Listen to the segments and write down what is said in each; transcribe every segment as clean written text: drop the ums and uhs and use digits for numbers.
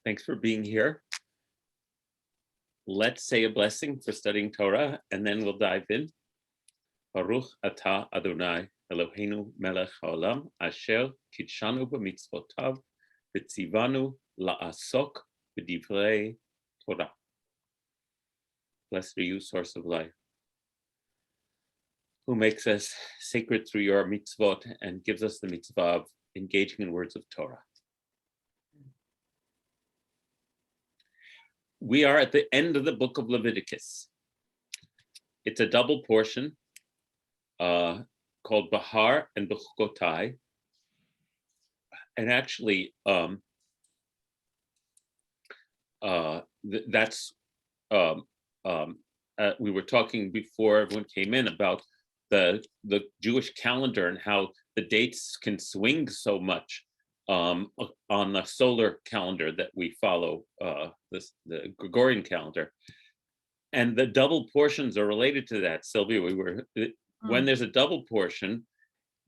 Thanks for being here. Let's say a blessing for studying Torah, and then we'll dive in. Baruch atah Adonai Eloheinu melech haolam asher kitshanu b'mitzvotav v'tzivanu la'asok b'divrei Torah. Blessed are you, source of life, who makes us sacred through your mitzvot and gives us the mitzvah of engaging in words of Torah. We are at the end of the book of Leviticus. It's a double portion called Behar and Bekhukotai. And actually, we were talking before everyone came in about the Jewish calendar and how the dates can swing so much on the solar calendar that we follow, the Gregorian calendar. And the double portions are related to that, Sylvia. When there's a double portion,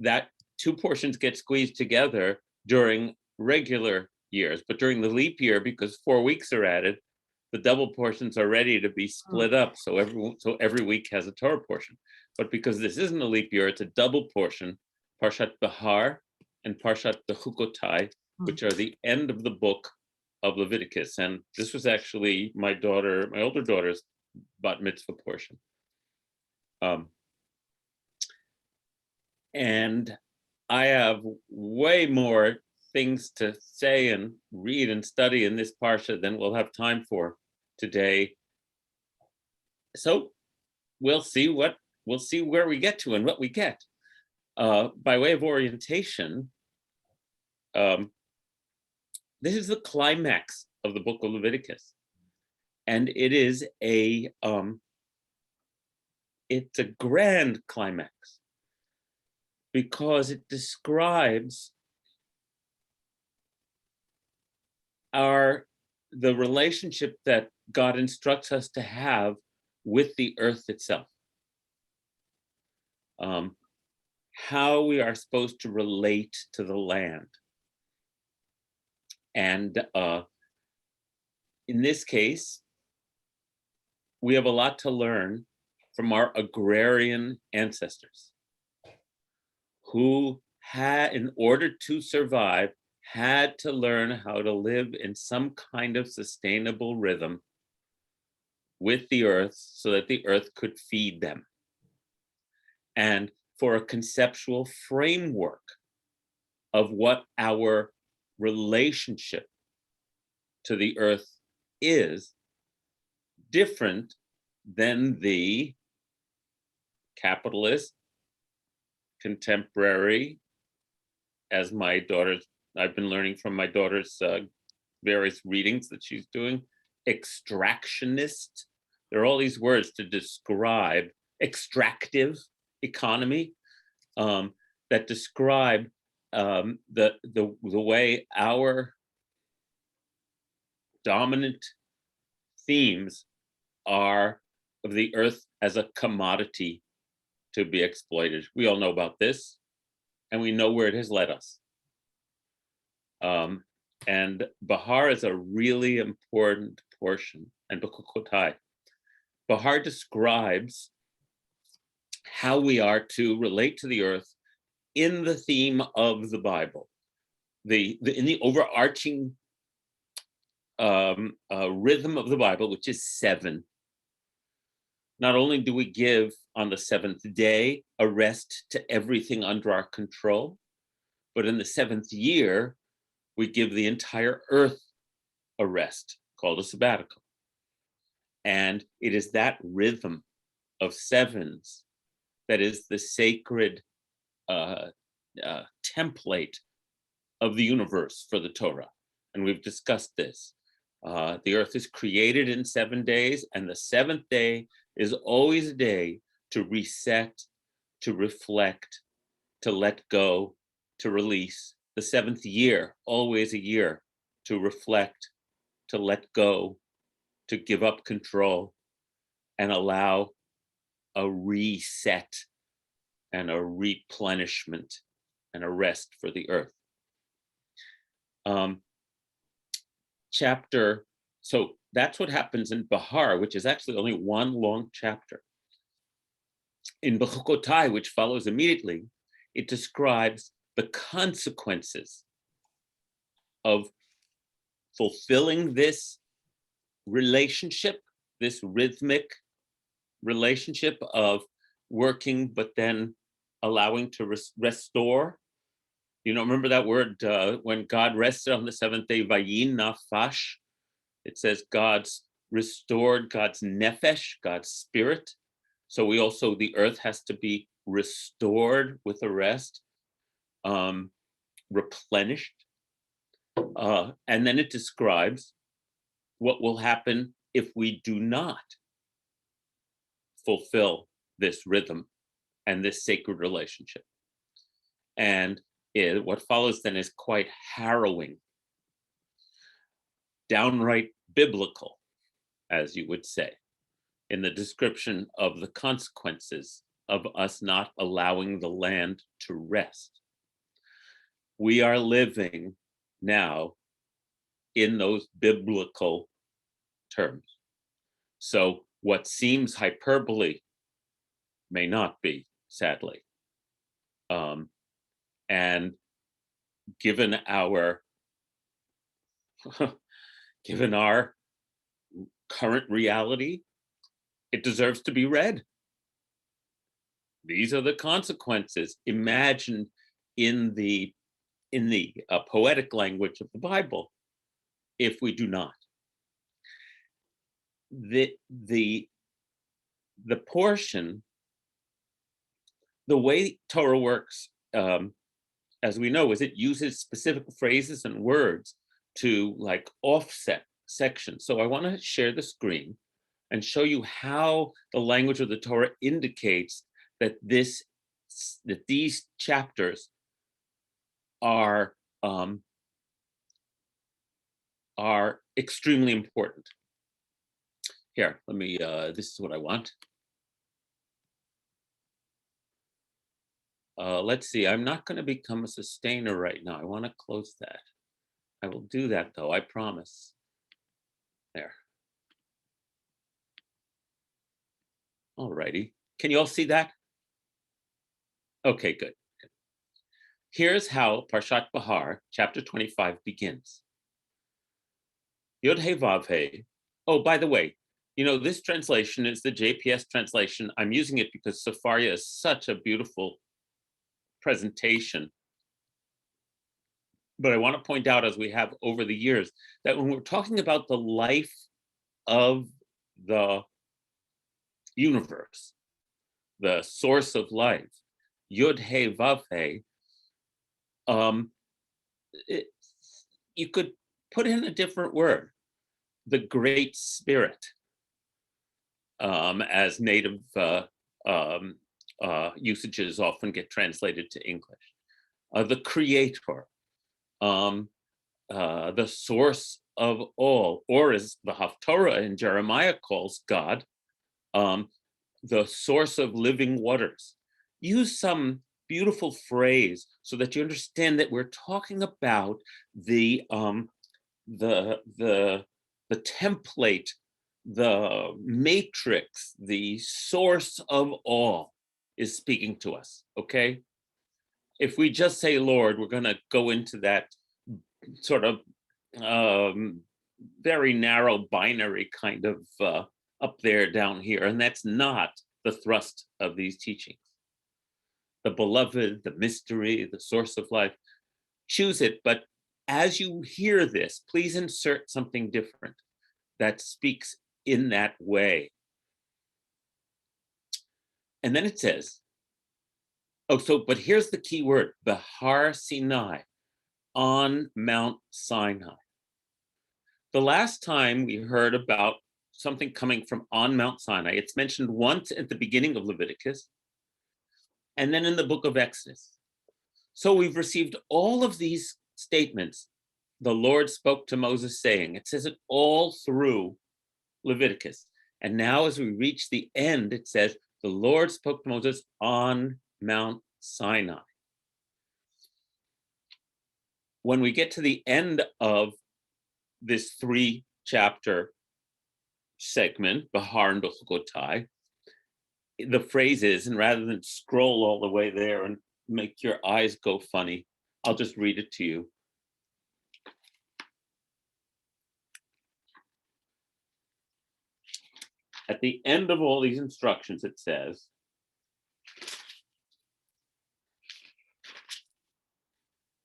that two portions get squeezed together during regular years, but during the leap year, because 4 weeks are added, the double portions are ready to be split up. So every week has a Torah portion. But because this isn't a leap year, it's a double portion, Parshat Behar and Parshat Bekhukotai, which are the end of the book of Leviticus. And this was actually my older daughter's bat mitzvah portion. And I have way more things to say and read and study in this parsha than we'll have time for today. So we'll see where we get to and what we get. By way of orientation, this is the climax of the book of Leviticus, and it is it's a grand climax because it describes the relationship that God instructs us to have with the earth itself. How we are supposed to relate to the land. And in this case, we have a lot to learn from our agrarian ancestors who had, in order to survive, had to learn how to live in some kind of sustainable rhythm with the earth so that the earth could feed them. And for a conceptual framework of what our relationship to the earth is different than the capitalist, contemporary, as I've been learning from my daughter's various readings that she's doing, extractionist. There are all these words to describe extractive economy that describe the way our dominant themes are of the earth as a commodity to be exploited. We all know about this, and we know where it has led us. And Behar is a really important portion, and Bekhukotai. Behar describes how we are to relate to the earth in the theme of the Bible, in the overarching rhythm of the Bible, which is 7. Not only do we give on the 7th day a rest to everything under our control, but in the 7th year, we give the entire earth a rest called a sabbatical. And it is that rhythm of 7s that is the sacred template of the universe for the Torah. And we've discussed this. The earth is created in 7 days, and the 7th day is always a day to reset, to reflect, to let go, to release. The 7th year, always a year to reflect, to let go, to give up control, and allow a reset and a replenishment and a rest for the earth. chapter, so that's what happens in Behar, which is actually only one long chapter. In Bekhukotai, which follows immediately, it describes the consequences of fulfilling this relationship, this rhythmic relationship of working, but then allowing to restore. You know, remember that word when God rested on the seventh day, vayin nafash. It says God's restored, God's nefesh, God's spirit. So we also, the earth has to be restored with a rest, replenished. And then it describes what will happen if we do not fulfill this rhythm and this sacred relationship. And what follows then is quite harrowing, downright biblical, as you would say, in the description of the consequences of us not allowing the land to rest. We are living now in those biblical terms. So what seems hyperbole may not be, sadly. And given our given our current reality, it deserves to be read. These are the consequences imagined in the poetic language of the Bible if we do not. The portion, the way Torah works, as we know, is it uses specific phrases and words to like offset sections. So I want to share the screen and show you how the language of the Torah indicates that these chapters are extremely important. Here, let me, this is what I want. Let's see, I'm not going to become a sustainer right now. I want to close that. I will do that though, I promise. There. All righty. Can you all see that? Okay, good. Here's how Parshat Behar, chapter 25 begins. Yod He Vav He. Oh, by the way, you know, this translation is the JPS translation. I'm using it because Sefaria is such a beautiful presentation. But I want to point out, as we have over the years, that when we're talking about the life of the universe, the source of life, Yod He Vav He, you could put in a different word, the Great Spirit, as native usages often get translated to English. The Creator, the source of all, or as the Haftorah in Jeremiah calls God, the source of living waters. Use some beautiful phrase so that you understand that we're talking about the template, the matrix, the source of all is speaking to us, okay? If we just say Lord, we're going to go into that sort of very narrow binary kind of up there, down here, and that's not the thrust of these teachings. The beloved, the mystery, the source of life, choose it, but as you hear this, please insert something different that speaks in that way. And then it says, but here's the key word, Behar Sinai, on Mount Sinai. The last time we heard about something coming from on Mount Sinai, it's mentioned once at the beginning of Leviticus, and then in the book of Exodus. So we've received all of these statements. The Lord spoke to Moses saying, it says it all through Leviticus. And now as we reach the end, it says, the Lord spoke to Moses on Mount Sinai. When we get to the end of this 3-chapter segment, Behar and Bekhukotai, the phrase is, and rather than scroll all the way there and make your eyes go funny, I'll just read it to you. At the end of all these instructions, it says,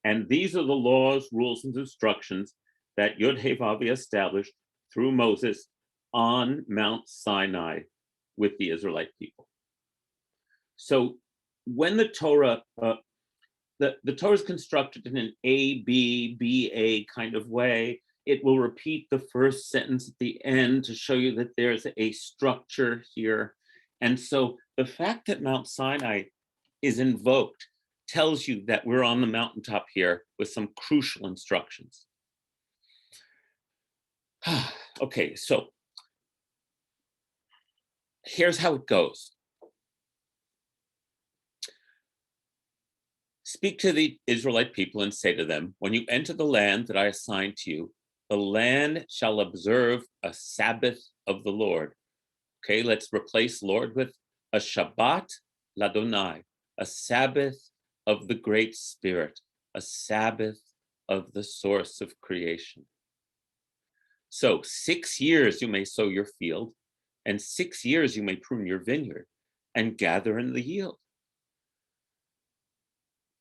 and these are the laws, rules, and instructions that Yod-Heh-Vav established through Moses on Mount Sinai with the Israelite people. So when the Torah, the Torah is constructed in an A, B, B, A kind of way, it will repeat the first sentence at the end to show you that there's a structure here. And so the fact that Mount Sinai is invoked tells you that we're on the mountaintop here with some crucial instructions. Okay, so here's how it goes. Speak to the Israelite people and say to them, when you enter the land that I assign to you, the land shall observe a Sabbath of the Lord. Okay, let's replace Lord with a Shabbat Ladonai, a Sabbath of the Great Spirit, a Sabbath of the source of creation. So 6 years you may sow your field, and 6 years you may prune your vineyard and gather in the yield.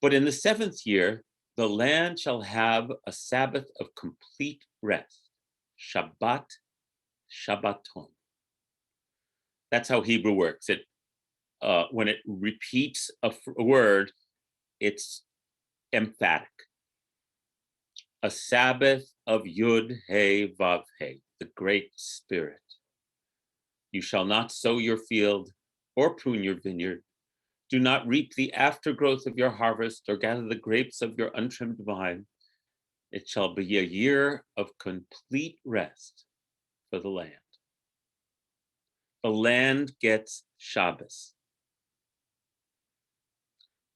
But in the 7th year, the land shall have a Sabbath of complete rest, Shabbat, Shabbaton. That's how Hebrew works. It when it repeats a word, it's emphatic. A Sabbath of Yud-Heh-Vav-Heh, the Great Spirit. You shall not sow your field or prune your vineyard. Do not reap the aftergrowth of your harvest or gather the grapes of your untrimmed vine. It shall be a year of complete rest for the land. The land gets Shabbos.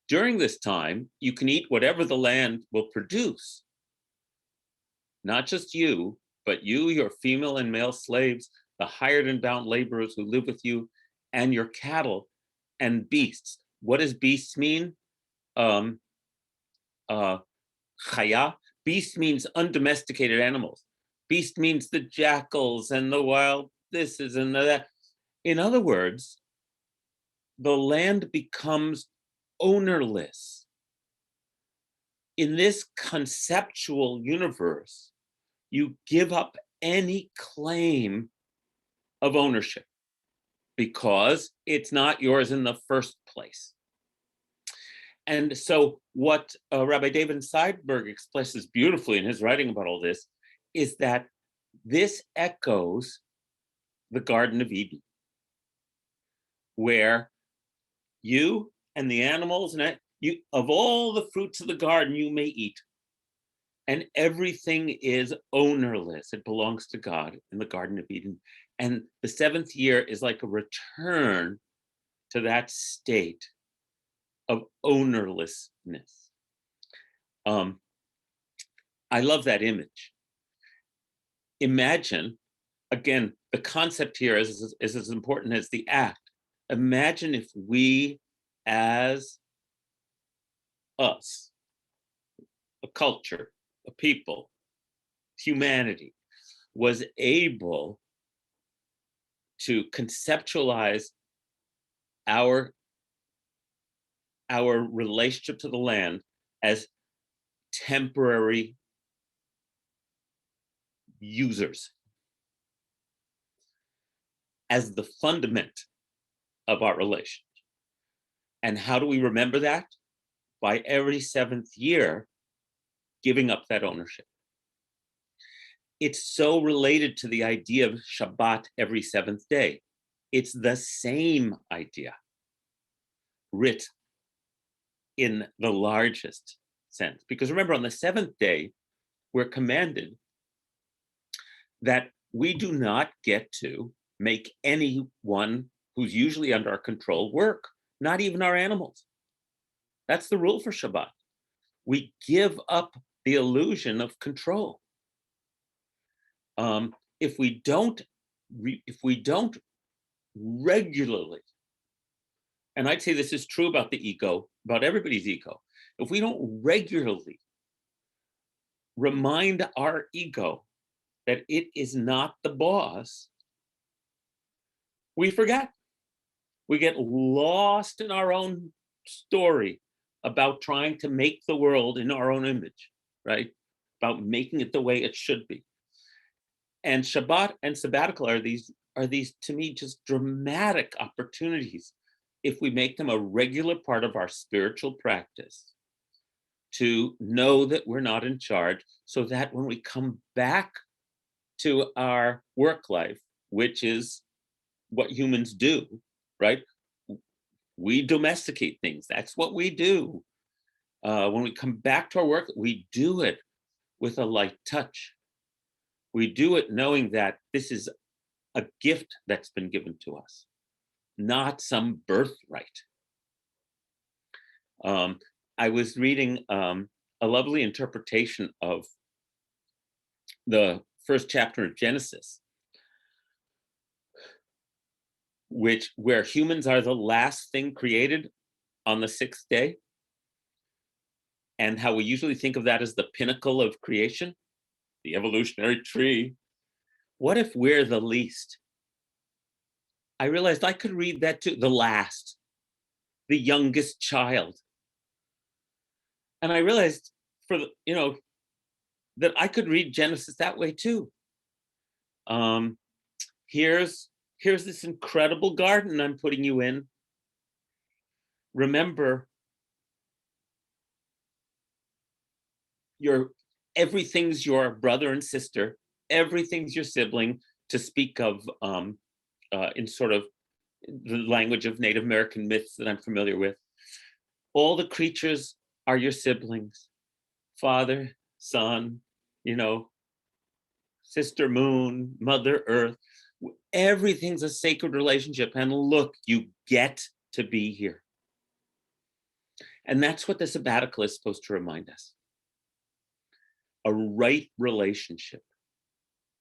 During this time, you can eat whatever the land will produce. Not just you, but you, your female and male slaves, the hired and bound laborers who live with you, and your cattle and beasts. What does beasts mean? Chaya. Beast means undomesticated animals. Beast means the jackals and the wild this is and that. In other words, the land becomes ownerless. In this conceptual universe, you give up any claim of ownership because it's not yours in the first place. And so what Rabbi David Seidberg expresses beautifully in his writing about all this is that this echoes the Garden of Eden, where you and the animals and you, of all the fruits of the garden you may eat, and everything is ownerless. It belongs to God in the Garden of Eden. And the 7th year is like a return to that state of ownerlessness. I love that image. Imagine, again, the concept here is as important as the act. Imagine if we, as us, a culture, a people, humanity, was able to conceptualize our relationship to the land as temporary users, as the fundament of our relationship. And how do we remember that? By every 7th year, giving up that ownership. It's so related to the idea of Shabbat every 7th day. It's the same idea, writ in the largest sense. Because remember, on the 7th day, we're commanded that we do not get to make anyone who's usually under our control work, not even our animals. That's the rule for Shabbat. We give up the illusion of control. If we don't regularly, and I'd say this is true about the ego, about everybody's ego, if we don't regularly remind our ego that it is not the boss, we forget. We get lost in our own story about trying to make the world in our own image, right? About making it the way it should be. And Shabbat and sabbatical are these to me just dramatic opportunities, if we make them a regular part of our spiritual practice, to know that we're not in charge, so that when we come back to our work life, which is what humans do, right? We domesticate things. That's what we do. When we come back to our work, we do it with a light touch. We do it knowing that this is a gift that's been given to us, not some birthright. I was reading a lovely interpretation of the first chapter of Genesis, where humans are the last thing created on the sixth day, and how we usually think of that as the pinnacle of creation, the evolutionary tree. What if we're the least? I realized I could read that too, the last, the youngest child. And I realized that I could read Genesis that way too. Here's this incredible garden I'm putting you in. Remember, everything's your brother and sister, everything's your sibling, to speak of in sort of the language of Native American myths that I'm familiar with. All the creatures are your siblings, father, son, sister moon, mother earth. Everything's a sacred relationship. And look, you get to be here. And that's what the sabbatical is supposed to remind us. A right relationship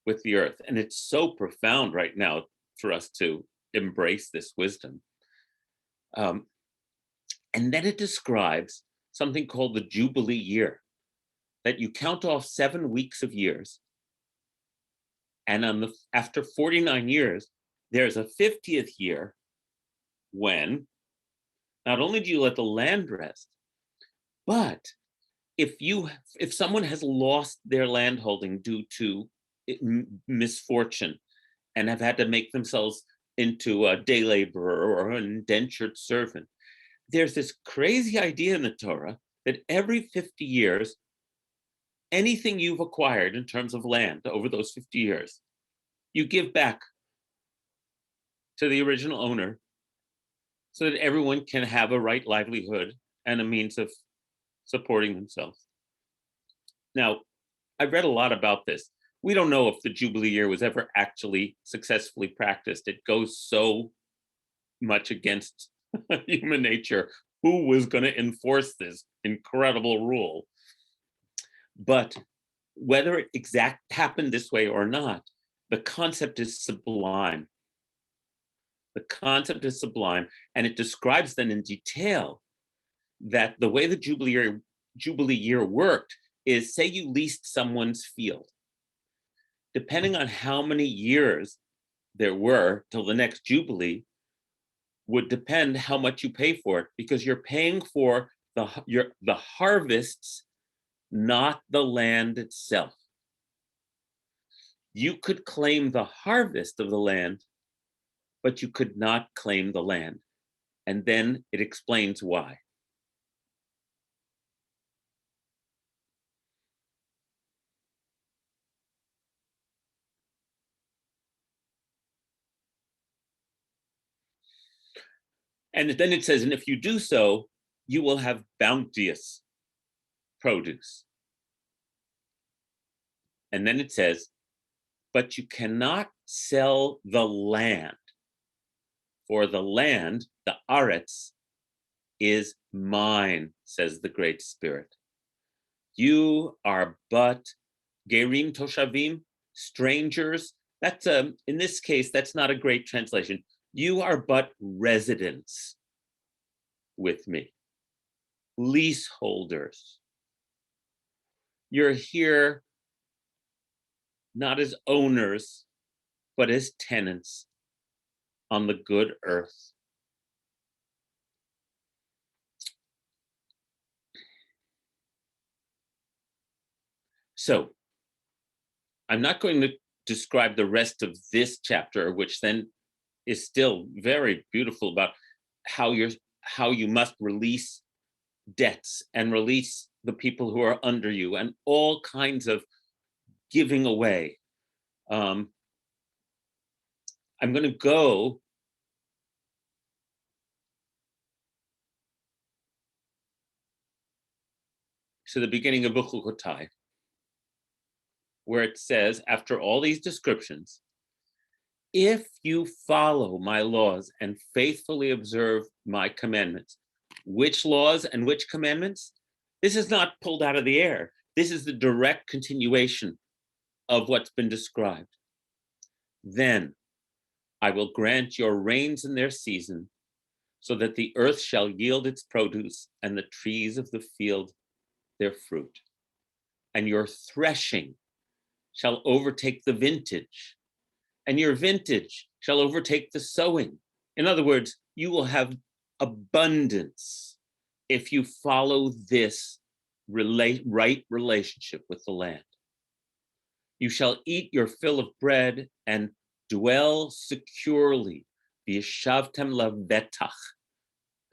with the earth. And it's so profound right now for us to embrace this wisdom. And then it describes something called the Jubilee Year, that you count off 7 weeks of years. And after 49 years, there's a 50th year when not only do you let the land rest, but if someone has lost their land holding due to misfortune and have had to make themselves into a day laborer or an indentured servant, there's this crazy idea in the Torah that every 50 years, anything you've acquired in terms of land over those 50 years, you give back to the original owner, so that everyone can have a right livelihood and a means of supporting themselves. Now, I've read a lot about this. We don't know if the Jubilee Year was ever actually successfully practiced. It goes so much against human nature. Who was going to enforce this incredible rule? But whether it happened this way or not, the concept is sublime. The concept is sublime, and it describes then in detail that the way the Jubilee Year worked is, say you leased someone's field. Depending on how many years there were till the next Jubilee would depend how much you pay for it, because you're paying for the harvests, not the land itself. You could claim the harvest of the land, but you could not claim the land. And then it explains why. And then it says, and if you do so, you will have bounteous produce. And then it says, but you cannot sell the land, for the land, the aretz, is mine, says the Great Spirit. You are but gerim toshavim, Strangers, that's in this case, that's not a great translation. You are but residents with me, leaseholders. You're here not as owners, but as tenants on the good earth. So I'm not going to describe the rest of this chapter, which then is still very beautiful about how you must release debts and release the people who are under you and all kinds of giving away. I'm going to go to the beginning of Bekhukotai, where it says, after all these descriptions, if you follow my laws and faithfully observe my commandments. Which laws and which commandments? This is not pulled out of the air. This is the direct continuation of what's been described. Then I will grant your rains in their season, so that the earth shall yield its produce and the trees of the field their fruit. And your threshing shall overtake the vintage, and your vintage shall overtake the sowing. In other words, you will have abundance if you follow this right relationship with the land. You shall eat your fill of bread and dwell securely. V'yeshavtem levetach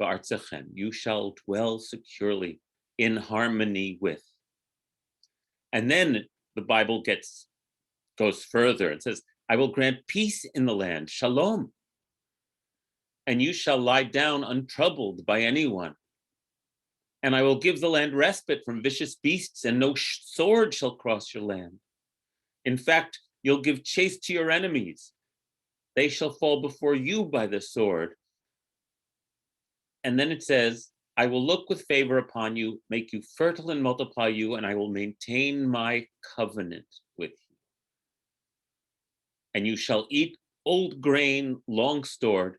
ba'artzachem. You shall dwell securely in harmony with. And then the Bible goes further and says, I will grant peace in the land, shalom. And you shall lie down untroubled by anyone. And I will give the land respite from vicious beasts, and no sword shall cross your land. In fact, you'll give chase to your enemies. They shall fall before you by the sword. And then it says, I will look with favor upon you, make you fertile and multiply you, and I will maintain my covenant with you. And you shall eat old grain long stored,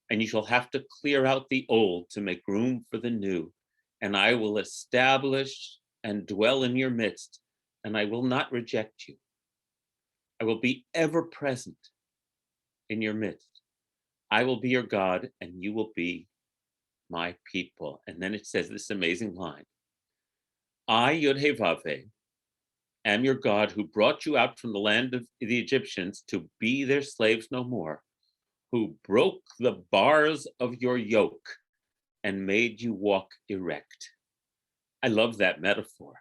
and you shall have to clear out the old to make room for the new. And I will establish and dwell in your midst, and I will not reject you. I will be ever present in your midst. I will be your God, and you will be my people. And then it says this amazing line. I, Yod-Heh-Vav-Heh, am your God who brought you out from the land of the Egyptians to be their slaves no more, who broke the bars of your yoke and made you walk erect. I love that metaphor.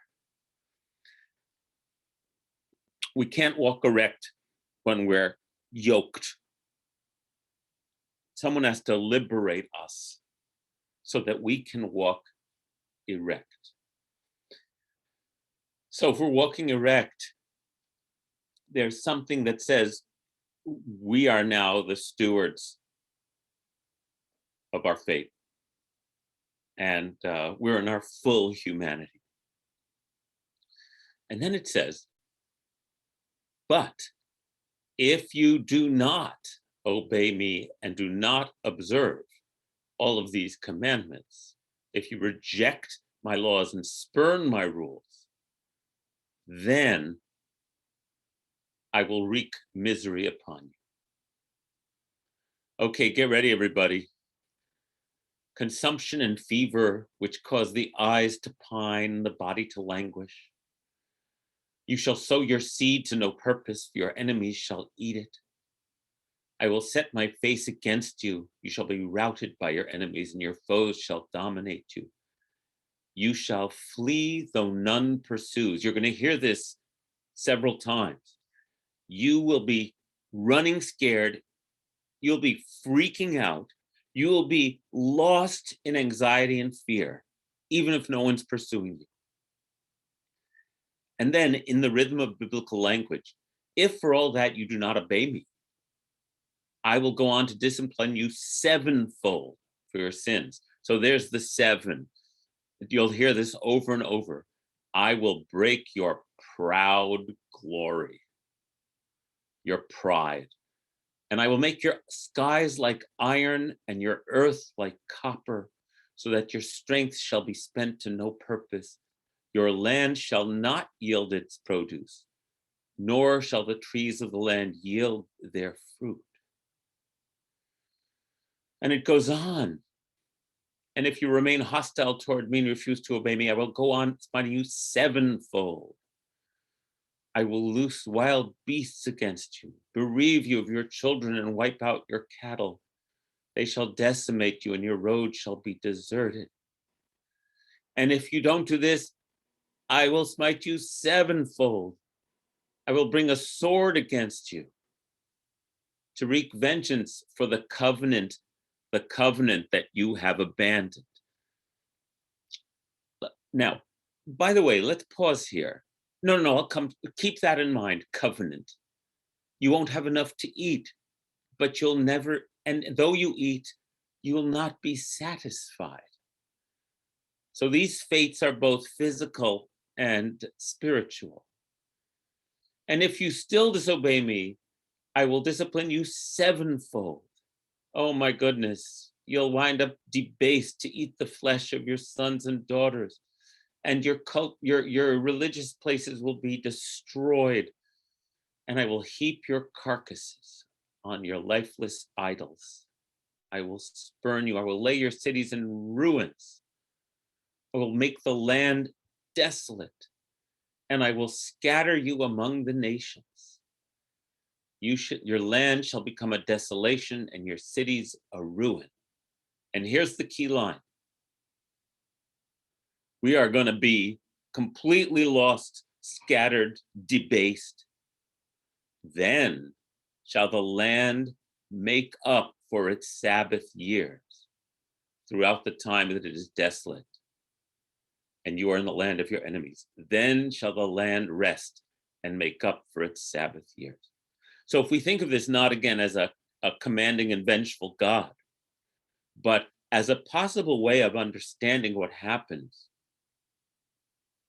We can't walk erect when we're yoked. Someone has to liberate us so that we can walk erect. So if we're walking erect, there's something that says we are now the stewards of our fate. And we're in our full humanity. And then it says, but if you do not obey me and do not observe all of these commandments, if you reject my laws and spurn my rules, then I will wreak misery upon you. Okay, get ready, everybody. Consumption and fever, which cause the eyes to pine, the body to languish. You shall sow your seed to no purpose, for your enemies shall eat it. I will set my face against you. You shall be routed by your enemies, and your foes shall dominate you. You shall flee, though none pursues. You're going to hear this several times. You will be running scared. You'll be freaking out. You will be lost in anxiety and fear, even if no one's pursuing you. And then in the rhythm of biblical language, if for all that you do not obey me, I will go on to discipline you sevenfold for your sins. So there's the seven. You'll hear this over and over. I will break your proud glory. your pride. And I will make your skies like iron and your earth like copper, so that your strength shall be spent to no purpose. Your land shall not yield its produce, nor shall the trees of the land yield their fruit. And it goes on. And if you remain hostile toward me and refuse to obey me, I will go on smiting you sevenfold. I will loose wild beasts against you, bereave you of your children, and wipe out your cattle. They shall decimate you, and your road shall be deserted. And if you don't do this, I will smite you sevenfold. I will bring a sword against you to wreak vengeance for the covenant that you have abandoned. Now, by the way, let's pause here. No, I'll come. Keep that in mind, covenant. You won't have enough to eat, but you'll never, and though you eat, you will not be satisfied. So these fates are both physical and spiritual. And if you still disobey me, I will discipline you sevenfold. Oh my goodness, you'll wind up debased to eat the flesh of your sons and daughters, and your religious places will be destroyed, and I will heap your carcasses on your lifeless idols. I will spurn you. I will lay your cities in ruins. I will make the land desolate, and I will scatter you among the nations. Your land shall become a desolation, and your cities a ruin. And here's the key line. We are going to be completely lost, scattered, debased. Then shall the land make up for its Sabbath years throughout the time that it is desolate, and you are in the land of your enemies. Then shall the land rest and make up for its Sabbath years. So if we think of this not again as a commanding and vengeful God, but as a possible way of understanding what happens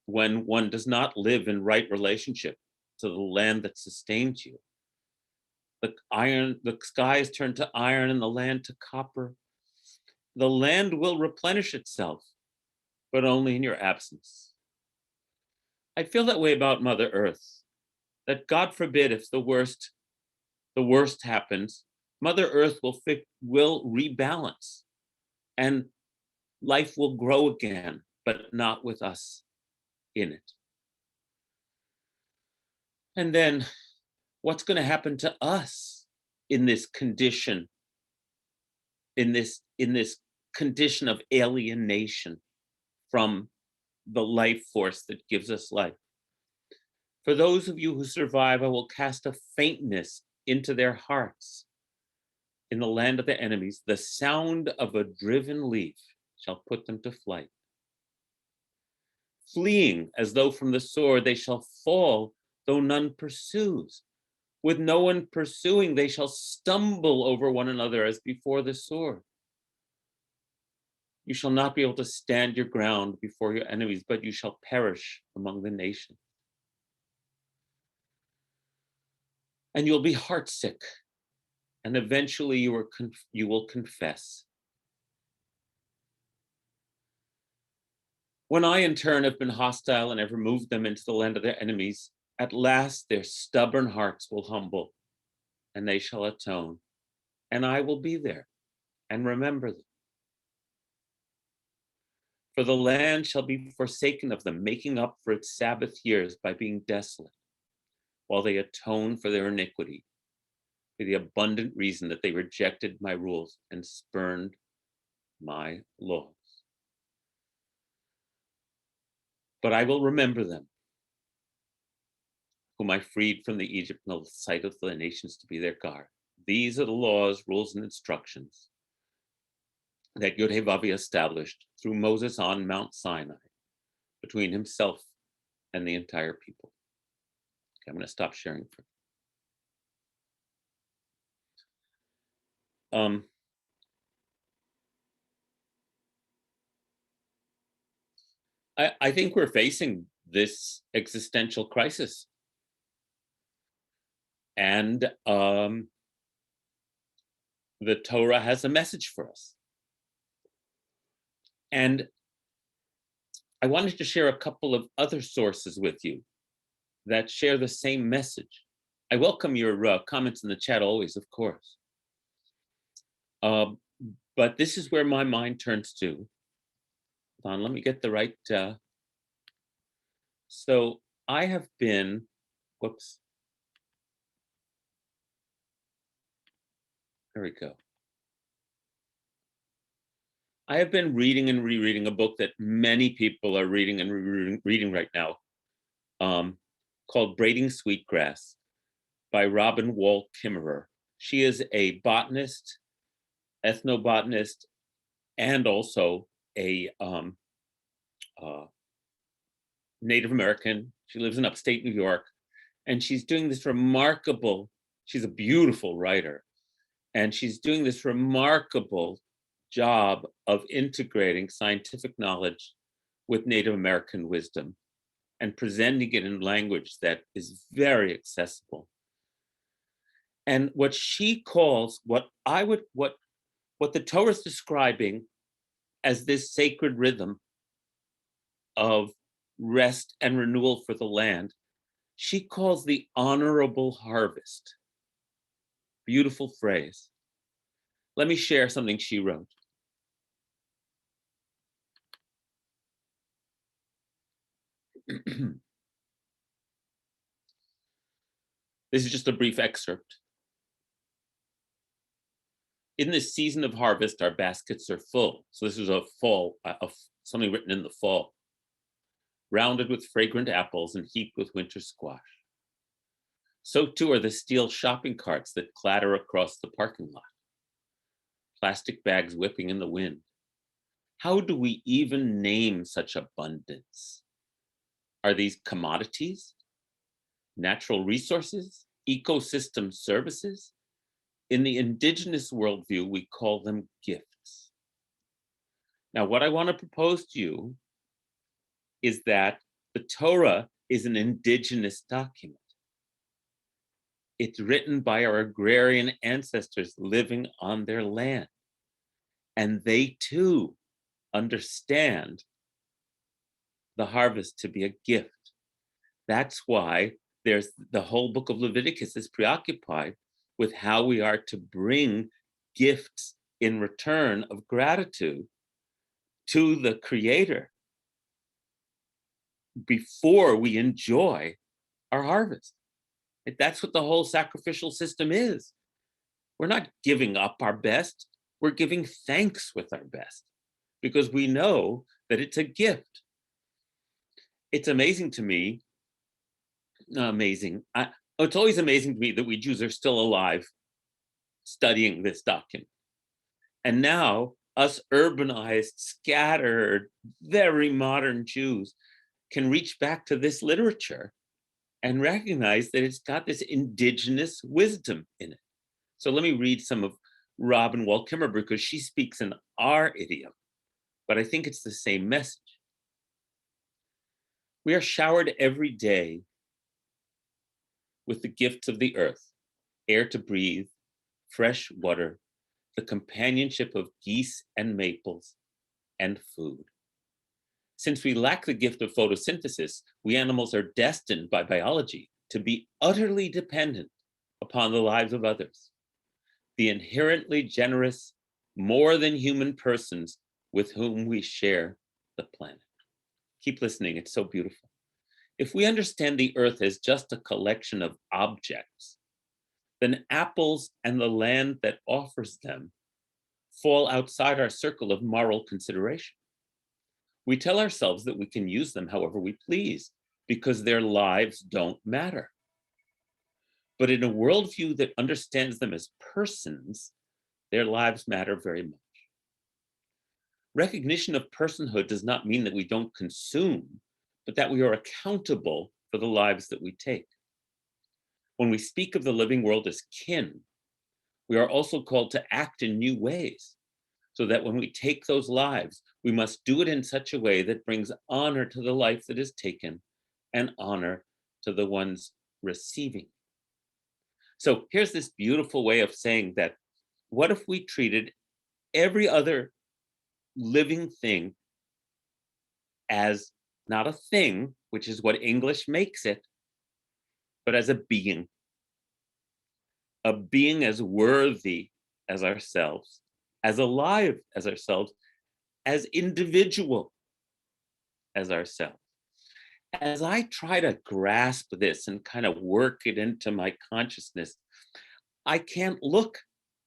when one does not live in right relationship to the land that sustains you. The skies turn to iron and the land to copper. The land will replenish itself, but only in your absence. I feel that way about Mother Earth, that God forbid if the worst happens, Mother Earth will rebalance and life will grow again, but not with us in it. And then what's going to happen to us in this condition, in this condition of alienation from the life force that gives us life? For those of you who survive, I will cast a faintness into their hearts. In the land of the enemies, the sound of a driven leaf shall put them to flight. Fleeing as though from the sword, they shall fall, though none pursues. With no one pursuing, they shall stumble over one another as before the sword. You shall not be able to stand your ground before your enemies, but you shall perish among the nations. And you'll be heartsick, and eventually you will confess. When I, in turn, have been hostile and have removed them into the land of their enemies, at last their stubborn hearts will humble, and they shall atone, and I will be there and remember them. For the land shall be forsaken of them, making up for its Sabbath years by being desolate, while they atone for their iniquity, for the abundant reason that they rejected my rules and spurned my laws. But I will remember them, whom I freed from the Egypt in the sight of the nations to be their God. These are the laws, rules, and instructions that Yod-Heh-Vav established through Moses on Mount Sinai between himself and the entire people. Okay, I'm going to stop sharing for I think we're facing this existential crisis. And the Torah has a message for us. And I wanted to share a couple of other sources with you that share the same message. I welcome your comments in the chat always, of course. But this is where my mind turns to. Hold on, let me get the right. So I have been, whoops. There we go. I have been reading and rereading a book that many people are reading and reading right now, called Braiding Sweetgrass by Robin Wall Kimmerer. She is a botanist, ethnobotanist, and also a Native American. She lives in upstate New York, and she's doing this remarkable, she's a beautiful writer, and she's doing this remarkable job of integrating scientific knowledge with Native American wisdom and presenting it in language that is very accessible. And what she calls, what the Torah is describing as this sacred rhythm of rest and renewal for the land, she calls the honorable harvest. Beautiful phrase. Let me share something she wrote. This is just a brief excerpt. In this season of harvest, our baskets are full. So this is a fall, something written in the fall. Rounded with fragrant apples and heaped with winter squash. So too are the steel shopping carts that clatter across the parking lot. Plastic bags whipping in the wind. How do we even name such abundance? Are these commodities? Natural resources? Ecosystem services? In the indigenous worldview, we call them gifts. Now, what I want to propose to you is that the Torah is an indigenous document. It's written by our agrarian ancestors living on their land. And they too understand the harvest to be a gift. That's why there's the whole book of Leviticus is preoccupied with how we are to bring gifts in return of gratitude to the Creator before we enjoy our harvest. That's what the whole sacrificial system is. We're not giving up our best, we're giving thanks with our best because we know that it's a gift. It's amazing to me, it's always amazing to me that we Jews are still alive studying this document. And now us urbanized, scattered, very modern Jews can reach back to this literature and recognize that it's got this indigenous wisdom in it. So let me read some of Robin Wall Kimmerer because she speaks in our idiom, but I think it's the same message. We are showered every day with the gifts of the earth, air to breathe, fresh water, the companionship of geese and maples, and food. Since we lack the gift of photosynthesis, we animals are destined by biology to be utterly dependent upon the lives of others, the inherently generous, more than human persons with whom we share the planet. Keep listening, it's so beautiful. If we understand the earth as just a collection of objects, then apples and the land that offers them fall outside our circle of moral consideration. We tell ourselves that we can use them however we please because their lives don't matter. But in a worldview that understands them as persons, their lives matter very much. Recognition of personhood does not mean that we don't consume, but that we are accountable for the lives that we take. When we speak of the living world as kin, we are also called to act in new ways, so that when we take those lives, we must do it in such a way that brings honor to the life that is taken and honor to the ones receiving. So here's this beautiful way of saying that what if we treated every other living thing as not a thing, which is what English makes it, but as a being as worthy as ourselves, as alive as ourselves, as individual as ourselves. As I try to grasp this and kind of work it into my consciousness, I can't look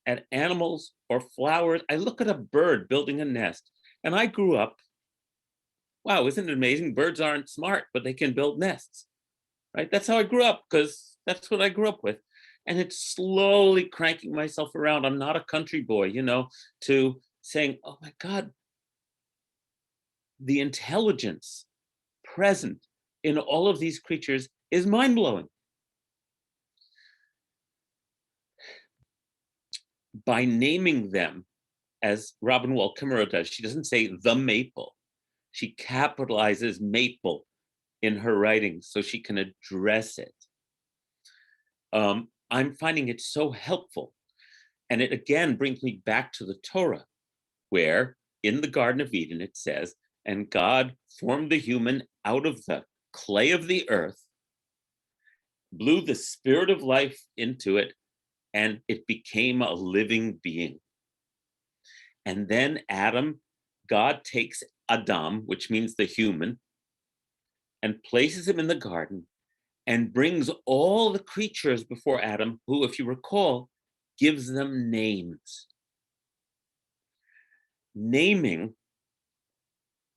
at animals or flowers. I look at a bird building a nest, and I grew up, wow, isn't it amazing? Birds aren't smart, but they can build nests, right? That's how I grew up, because that's what I grew up with. And it's slowly cranking myself around. I'm not a country boy, to saying, oh my God, the intelligence present in all of these creatures is mind-blowing. By naming them, as Robin Wall Kimmerer does, she doesn't say the maple. She capitalizes maple in her writing so she can address it. I'm finding it so helpful. And it again brings me back to the Torah, where in the Garden of Eden it says, and God formed the human out of the clay of the earth, blew the spirit of life into it, and it became a living being. And then God takes Adam, which means the human, and places him in the garden and brings all the creatures before Adam, who, if you recall, gives them names. Naming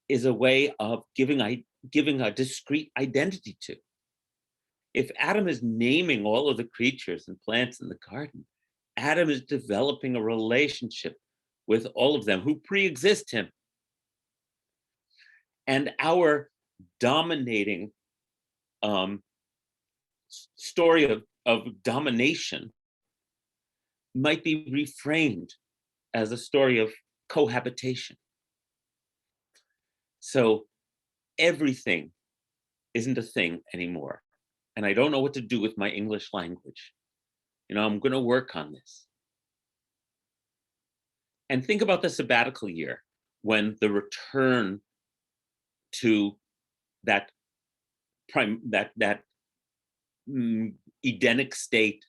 is a way of giving a discrete identity to. If Adam is naming all of the creatures and plants in the garden, Adam is developing a relationship with all of them who pre-exist him. And our dominating story of domination might be reframed as a story of cohabitation. So everything isn't a thing anymore. And I don't know what to do with my English language. I'm going to work on this. And think about the sabbatical year, when the return to that Edenic state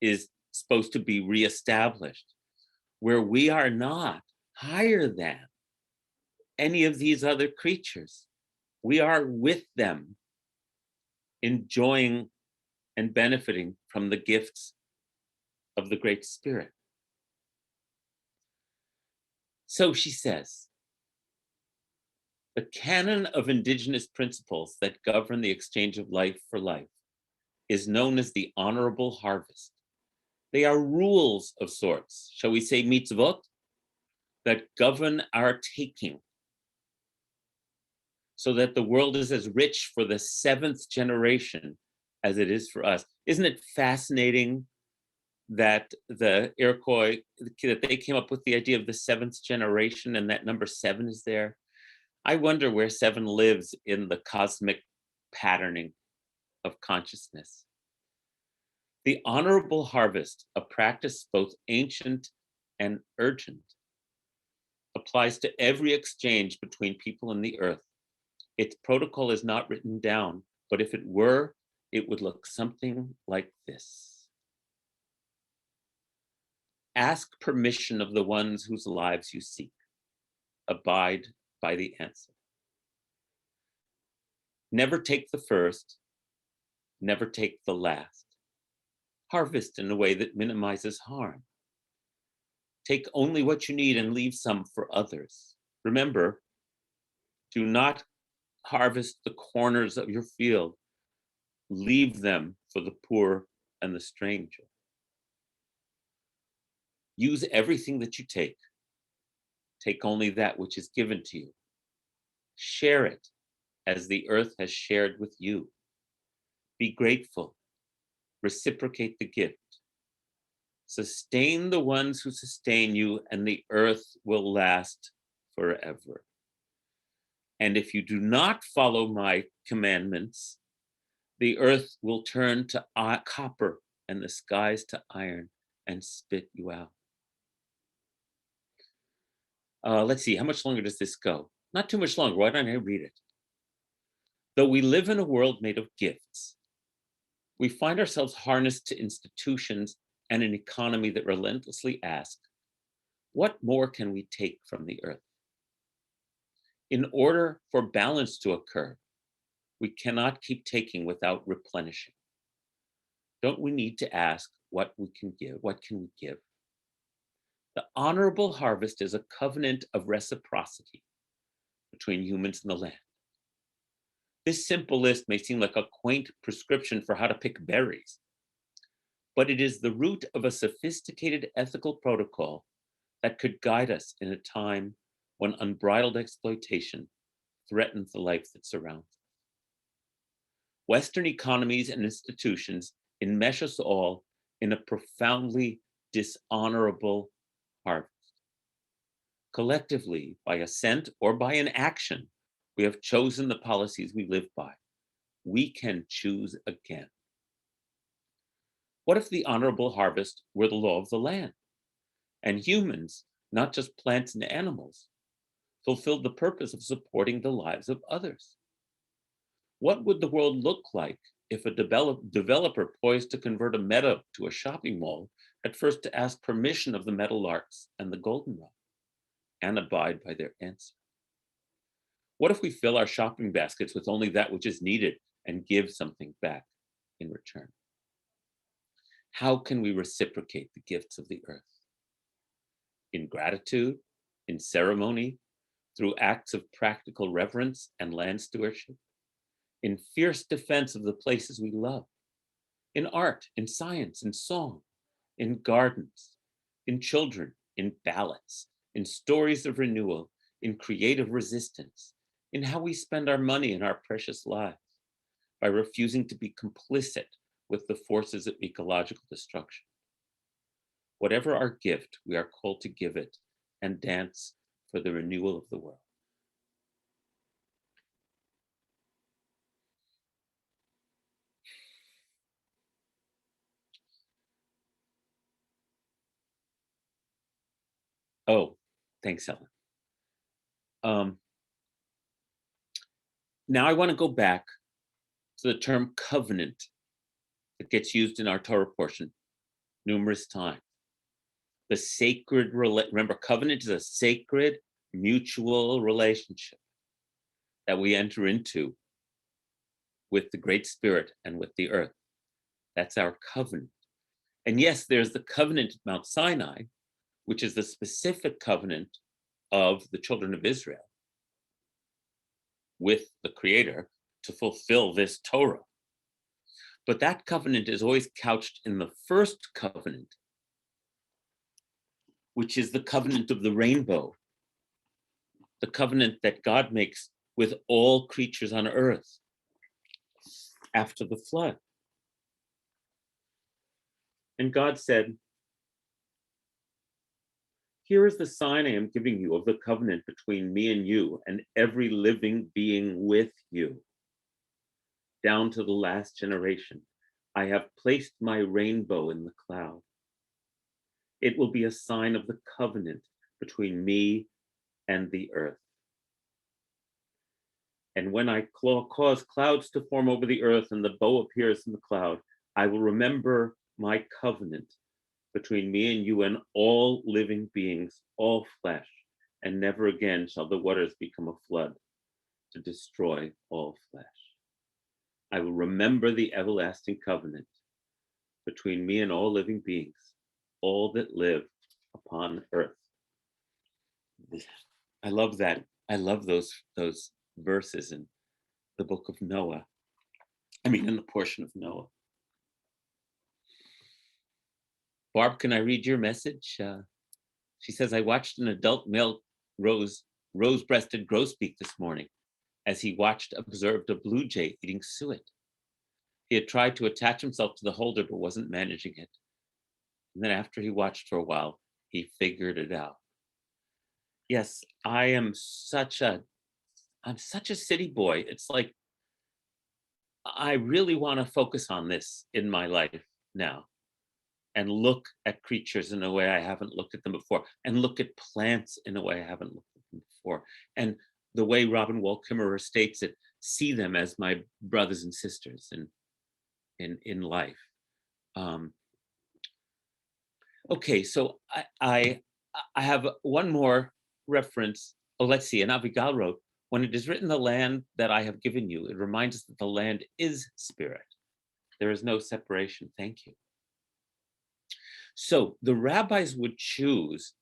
is supposed to be reestablished, where we are not higher than any of these other creatures. We are with them, enjoying and benefiting from the gifts of the Great Spirit. So she says, the canon of indigenous principles that govern the exchange of life for life is known as the honorable harvest. They are rules of sorts, shall we say mitzvot, that govern our taking, so that the world is as rich for the seventh generation as it is for us. Isn't it fascinating that the Iroquois, that they came up with the idea of the seventh generation, and that number 7 is there? I wonder where 7 lives in the cosmic patterning of consciousness. The honorable harvest, a practice both ancient and urgent, applies to every exchange between people and the earth. Its protocol is not written down, but if it were, it would look something like this. Ask permission of the ones whose lives you seek. Abide by the answer. Never take the first, never take the last. Harvest in a way that minimizes harm. Take only what you need and leave some for others. Remember, do not harvest the corners of your field. Leave them for the poor and the stranger. Use everything that you take. Take only that which is given to you. Share it as the earth has shared with you. Be grateful. Reciprocate the gift. Sustain the ones who sustain you, and the earth will last forever. And if you do not follow my commandments, the earth will turn to copper and the skies to iron and spit you out. Let's see, how much longer does this go? Not too much longer. Why don't I read it? Though we live in a world made of gifts, we find ourselves harnessed to institutions and an economy that relentlessly ask, what more can we take from the earth? In order for balance to occur, we cannot keep taking without replenishing. Don't we need to ask what we can give? What can we give? The honorable harvest is a covenant of reciprocity between humans and the land. This simple list may seem like a quaint prescription for how to pick berries, but it is the root of a sophisticated ethical protocol that could guide us in a time when unbridled exploitation threatens the life that surrounds us. Western economies and institutions enmesh us all in a profoundly dishonorable harvest. Collectively, by assent or by inaction, we have chosen the policies we live by. We can choose again. What if the honorable harvest were the law of the land, and humans, not just plants and animals, fulfilled the purpose of supporting the lives of others? What would the world look like if a developer poised to convert a meadow to a shopping mall had first to ask permission of the meadowlarks and the goldenrod and abide by their answer? What if we fill our shopping baskets with only that which is needed and give something back in return? How can we reciprocate the gifts of the earth? In gratitude, in ceremony, through acts of practical reverence and land stewardship, in fierce defense of the places we love, in art, in science, in song, in gardens, in children, in ballots, in stories of renewal, in creative resistance, in how we spend our money and our precious lives, by refusing to be complicit with the forces of ecological destruction. Whatever our gift, we are called to give it and dance for the renewal of the world. Oh, thanks, Ellen. Now I want to go back to the term covenant that gets used in our Torah portion numerous times. The sacred, remember, covenant is a sacred mutual relationship that we enter into with the Great Spirit and with the earth. That's our covenant. And yes, there's the covenant at Mount Sinai, which is the specific covenant of the children of Israel with the Creator to fulfill this Torah. But that covenant is always couched in the first covenant, which is the covenant of the rainbow, the covenant that God makes with all creatures on earth after the flood. And God said, here is the sign I am giving you of the covenant between me and you and every living being with you, down to the last generation. I have placed my rainbow in the cloud. It will be a sign of the covenant between me and the earth. And when I cause clouds to form over the earth and the bow appears in the cloud, I will remember my covenant between me and you and all living beings, all flesh, and never again shall the waters become a flood to destroy all flesh. I will remember the everlasting covenant between me and all living beings, all that live upon earth. I love that. I love those verses in the book of Noah. In the portion of Noah. Barb, can I read your message? She says, I watched an adult male rose-breasted grosbeak this morning as he observed a blue jay eating suet. He had tried to attach himself to the holder, but wasn't managing it. And then after he watched for a while, he figured it out. Yes, I'm such a city boy. It's like, I really want to focus on this in my life now. and look at creatures in a way I haven't looked at them before, and look at plants in a way I haven't looked at them before. And the way Robin Wall Kimmerer states it, see them as my brothers and sisters in life. Okay, so I have one more reference. Oh, let's see. And Avigal wrote, when it is written, the land that I have given you, it reminds us that the land is spirit. There is no separation. Thank you. So the rabbis would choose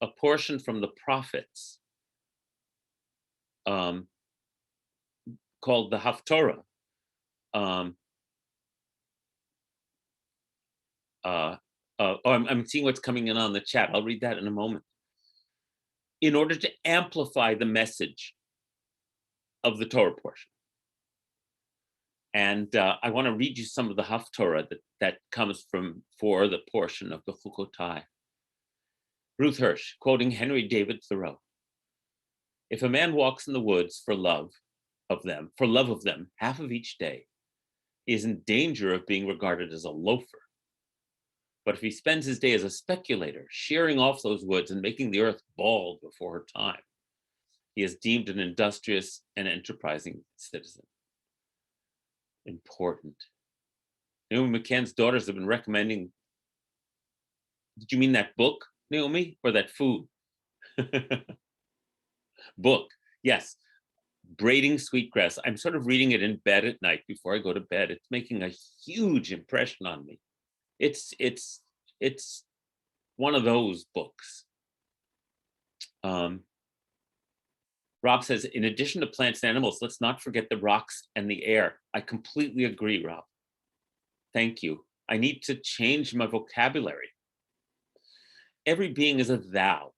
a portion from the prophets called the Haftorah. I'm seeing what's coming in on the chat. I'll read that in a moment. In order to amplify the message of the Torah portion. And I want to read you some of the Haftorah that comes for the portion of Bekhukotai. Ruth Hirsch, quoting Henry David Thoreau. If a man walks in the woods for love of them, half of each day, he is in danger of being regarded as a loafer. But if he spends his day as a speculator, shearing off those woods and making the earth bald before her time, he is deemed an industrious and enterprising citizen. Important. Naomi McCann's daughters have been recommending. Did you mean that book, Naomi, or that food? Book, yes. Braiding Sweetgrass. I'm sort of reading it in bed at night before I go to bed. It's making a huge impression on me. It's one of those books. Rob says, in addition to plants and animals, let's not forget the rocks and the air. I completely agree, Rob. Thank you. I need to change my vocabulary. Every being is a thou.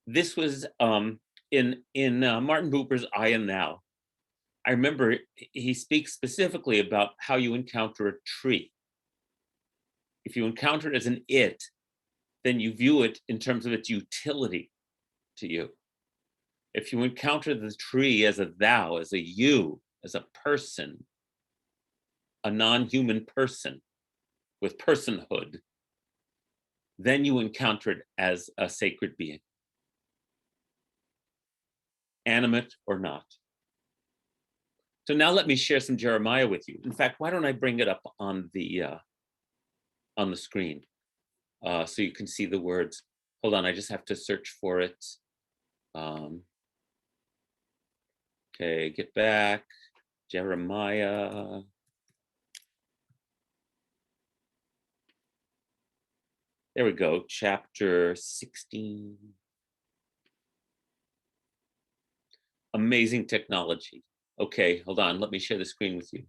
This was in Martin Buber's I Am Thou. I remember he speaks specifically about how you encounter a tree. If you encounter it as an it, then you view it in terms of its utility to you. If you encounter the tree as a thou, as a you, as a person, a non-human person with personhood, then you encounter it as a sacred being, animate or not. So now let me share some Jeremiah with you. In fact, why don't I bring it up on the screen so you can see the words. Hold on, I just have to search for it. Okay, get back. Jeremiah. There we go, chapter 16. Amazing technology. Okay, hold on, let me share the screen with you.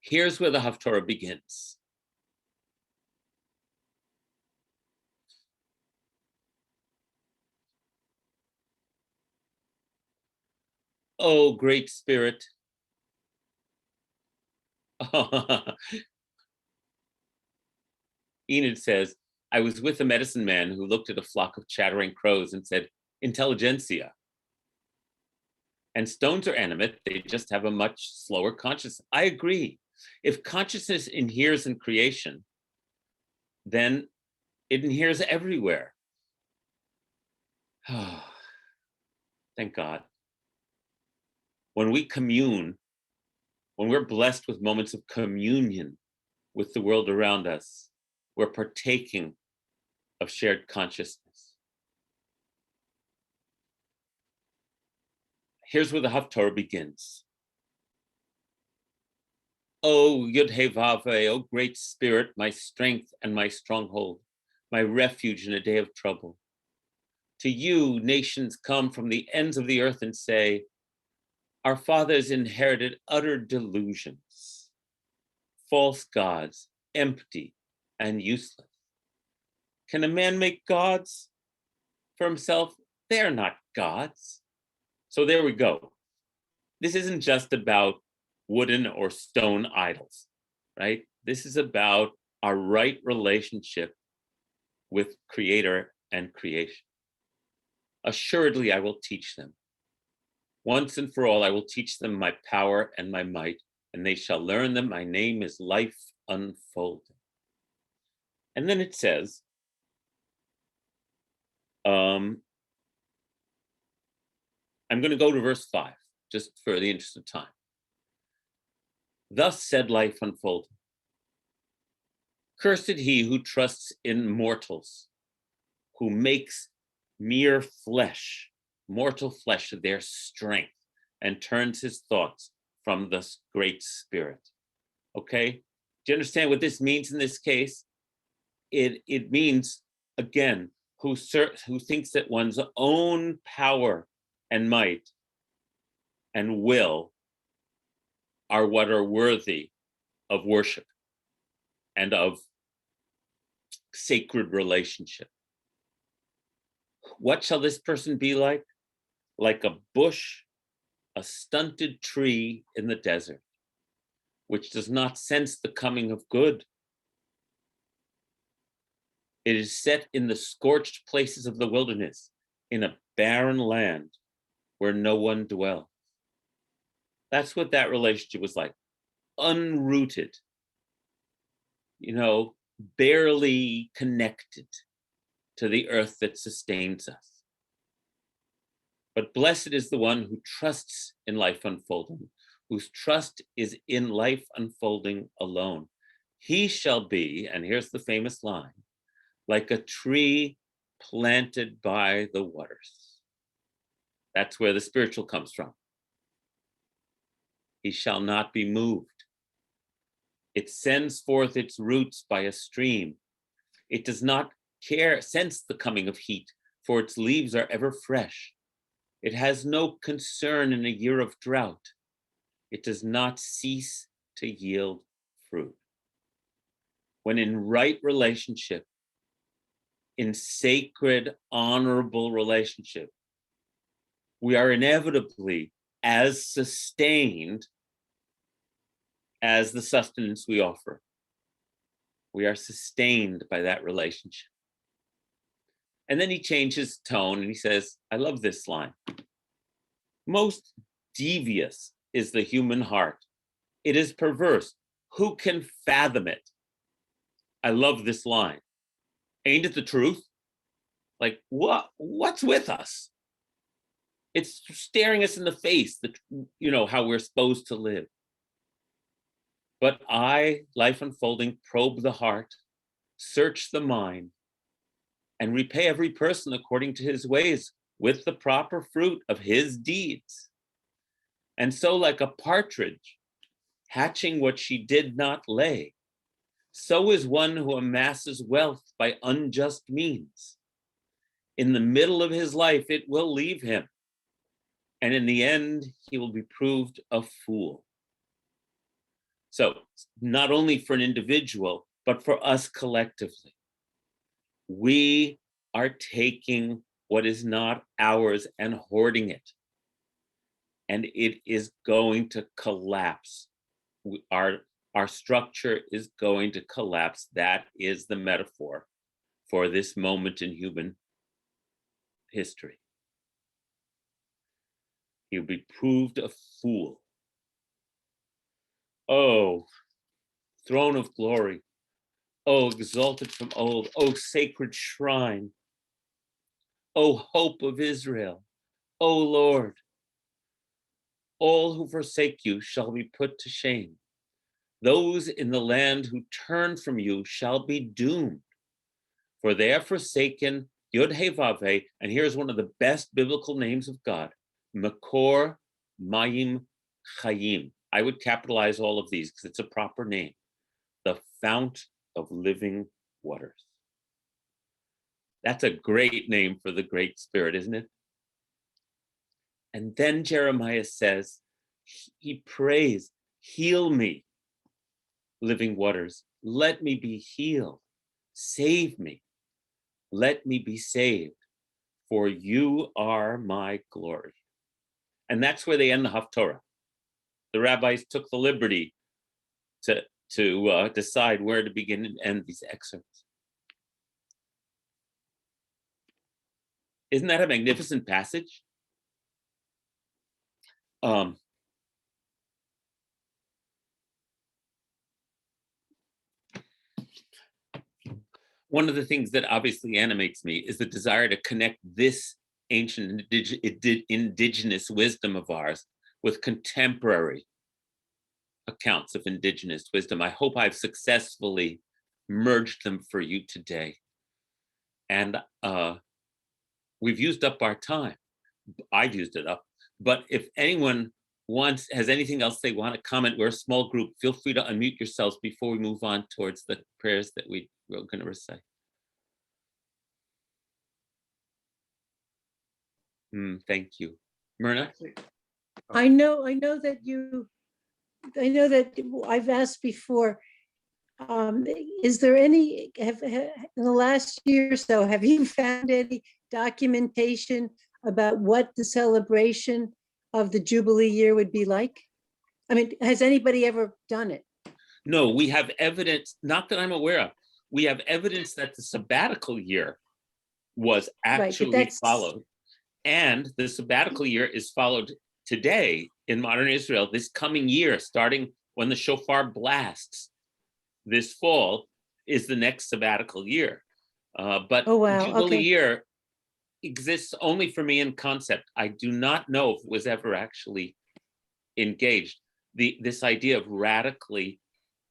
Here's where the Haftorah begins. Oh, great spirit. Enid says, I was with a medicine man who looked at a flock of chattering crows and said, intelligentsia. And stones are animate, they just have a much slower consciousness. I agree. If consciousness inheres in creation, then it inheres everywhere. Thank God. When we commune, when we're blessed with moments of communion with the world around us, we're partaking of shared consciousness. Here's where the Haftorah begins. Oh, Yud He Vav He, oh great spirit, my strength and my stronghold, my refuge in a day of trouble. To you, nations come from the ends of the earth and say, our fathers inherited utter delusions, false gods, empty and useless. Can a man make gods for himself? They're not gods. So there we go. This isn't just about wooden or stone idols, right? This is about our right relationship with Creator and creation. Assuredly, I will teach them. Once and for all, I will teach them my power and my might, and they shall learn that my name is life unfolding. And then it says, I'm going to go to verse 5, just for the interest of time. Thus said life unfolding. Cursed he who trusts in mortals, who makes mere flesh, mortal flesh, their strength, and turns his thoughts from the great spirit. Okay? Do you understand what this means in this case? It means, again, who thinks that one's own power and might and will are what are worthy of worship and of sacred relationship. What shall this person be like? Like a bush, a stunted tree in the desert, which does not sense the coming of good. It is set in the scorched places of the wilderness, in a barren land where no one dwells. That's what that relationship was like. Unrooted, barely connected to the earth that sustains us. But blessed is the one who trusts in life unfolding, whose trust is in life unfolding alone. He shall be, and here's the famous line, like a tree planted by the waters. That's where the spiritual comes from. He shall not be moved. It sends forth its roots by a stream. It does not sense the coming of heat, for its leaves are ever fresh. It has no concern in a year of drought. It does not cease to yield fruit. When in right relationship, in sacred, honorable relationship, we are inevitably as sustained as the sustenance we offer. We are sustained by that relationship. And then he changes tone and he says, I love this line. Most devious is the human heart. It is perverse. Who can fathom it? I love this line. Ain't it the truth? Like, what's with us? It's staring us in the face, how we're supposed to live. But I, life unfolding, probe the heart, search the mind, and repay every person according to his ways with the proper fruit of his deeds. And so, like a partridge hatching what she did not lay, so is one who amasses wealth by unjust means. In the middle of his life, it will leave him, and in the end, he will be proved a fool. So, not only for an individual, but for us collectively, we are taking what is not ours and hoarding it. And it is going to collapse. Our structure is going to collapse. That is the metaphor for this moment in human history. He'll be proved a fool. Oh, throne of glory. Oh, exalted from old. Oh, sacred shrine. Oh, hope of Israel. Oh, Lord. All who forsake you shall be put to shame. Those in the land who turn from you shall be doomed. For they have forsaken Yod He Vav He, and here's one of the best biblical names of God, Makor Mayim Chayim. I would capitalize all of these because it's a proper name. The fount of living waters. That's a great name for the Great Spirit, isn't it? And then Jeremiah says, he prays, heal me, living waters. Let me be healed. Save me. Let me be saved, for you are my glory. And that's where they end the Haftorah. The rabbis took the liberty to decide where to begin and end these excerpts. Isn't that a magnificent passage? One of the things that obviously animates me is the desire to connect this ancient indigenous wisdom of ours with contemporary accounts of indigenous wisdom. I hope I've successfully merged them for you today. And we've used up our time. I've used it up. But if anyone has anything else they want to comment, we're a small group. Feel free to unmute yourselves before we move on towards the prayers that we're going to recite. Thank you. Myrna? I know that I've asked before, is there any, in the last year or so, have you found any documentation about what the celebration of the Jubilee year would be like? I mean, has anybody ever done it? No, we have evidence, not that I'm aware of, we have evidence that the sabbatical year was actually followed. And the sabbatical year is followed today in modern Israel, this coming year, starting when the shofar blasts this fall, is the next sabbatical year. But Jubilee Year exists only for me in concept. I do not know if it was ever actually engaged. This idea of radically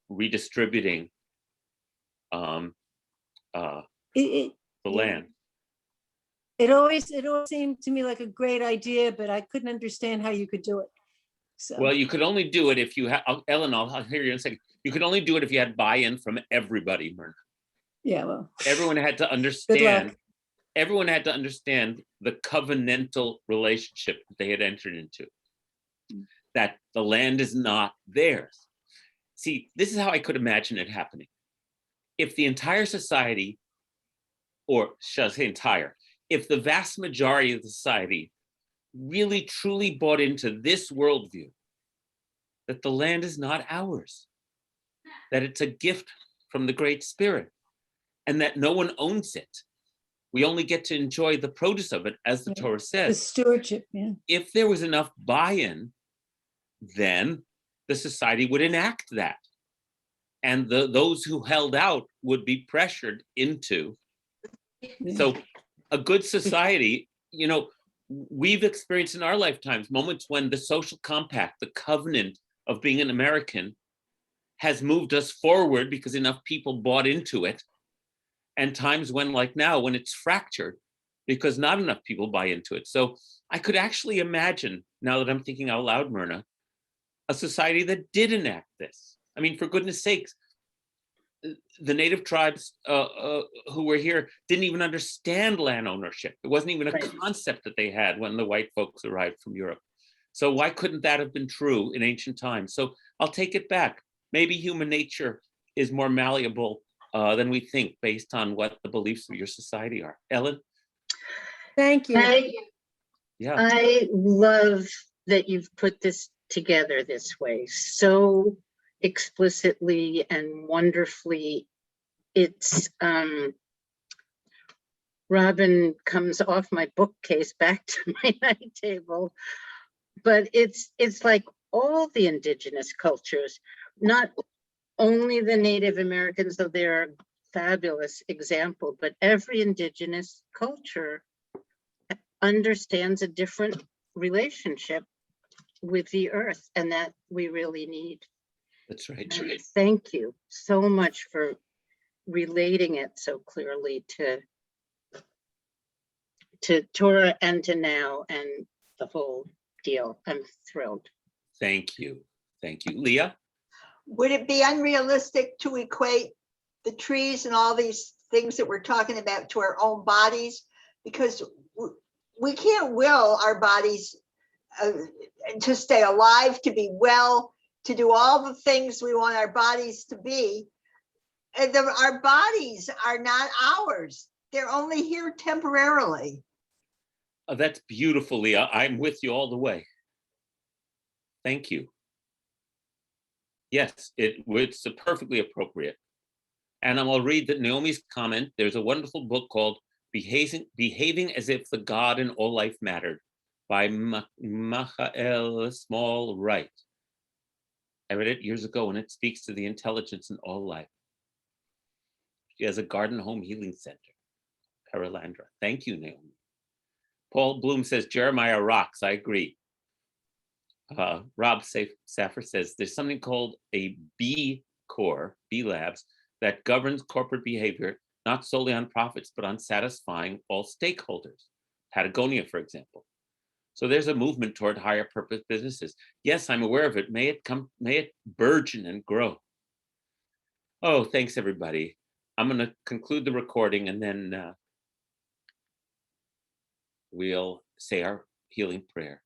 redistributing the land. It always seemed to me like a great idea, but I couldn't understand how you could do it. So. Well, you could only do it if you had, Ellen, I'll hear you in a second. You could only do it if you had buy-in from everybody, Myrna. Yeah, well. Everyone had to understand. Everyone had to understand the covenantal relationship that they had entered into. That the land is not theirs. See, this is how I could imagine it happening. If the entire society, or shall I say entire, if the vast majority of the society really truly bought into this worldview, that the land is not ours, that it's a gift from the Great Spirit, and that no one owns it. We only get to enjoy the produce of it, as the Torah says. The stewardship, yeah. If there was enough buy-in, then the society would enact that. And those who held out would be pressured into. Yeah. So a good society, you know, we've experienced in our lifetimes moments when the social compact, the covenant of being an American, has moved us forward because enough people bought into it. And times when, like now, when it's fractured because not enough people buy into it. So I could actually imagine, now that I'm thinking out loud, Myrna, a society that did enact this. I mean, for goodness sakes, the native tribes who were here didn't even understand land ownership. It wasn't even a concept that they had when the white folks arrived from Europe. So why couldn't that have been true in ancient times? So I'll take it back. Maybe human nature is more malleable than we think based on what the beliefs of your society are. Ellen? Thank you. I love that you've put this together this way, so explicitly and wonderfully. It's Robin comes off my bookcase back to my night table, but it's like all the indigenous cultures, not only the Native Americans, though they're a fabulous example, but every indigenous culture understands a different relationship with the earth, and that we really need. That's right. Thank you so much for relating it so clearly to Torah and to now and the whole deal. I'm thrilled. Thank you. Thank you. Leah? Would it be unrealistic to equate the trees and all these things that we're talking about to our own bodies? Because we can't will our bodies to stay alive, to be well, to do all the things we want our bodies to be. And our bodies are not ours. They're only here temporarily. Oh, that's beautiful, Leah. I'm with you all the way. Thank you. Yes, it's perfectly appropriate. And I'll read that Naomi's comment. There's a wonderful book called behaving as if the God in all life mattered, by Michael Small Wright. I read it years ago, and it speaks to the intelligence in all life. She has a garden home healing center, Paralandra. Thank you, Naomi. Paul Bloom says, Jeremiah rocks. I agree. Rob Saffer says, there's something called a B Corps, B Labs, that governs corporate behavior, not solely on profits, but on satisfying all stakeholders. Patagonia, for example. So there's a movement toward higher purpose businesses. Yes, I'm aware of it. May it burgeon and grow. Oh, thanks, everybody. I'm going to conclude the recording, and then we'll say our healing prayer.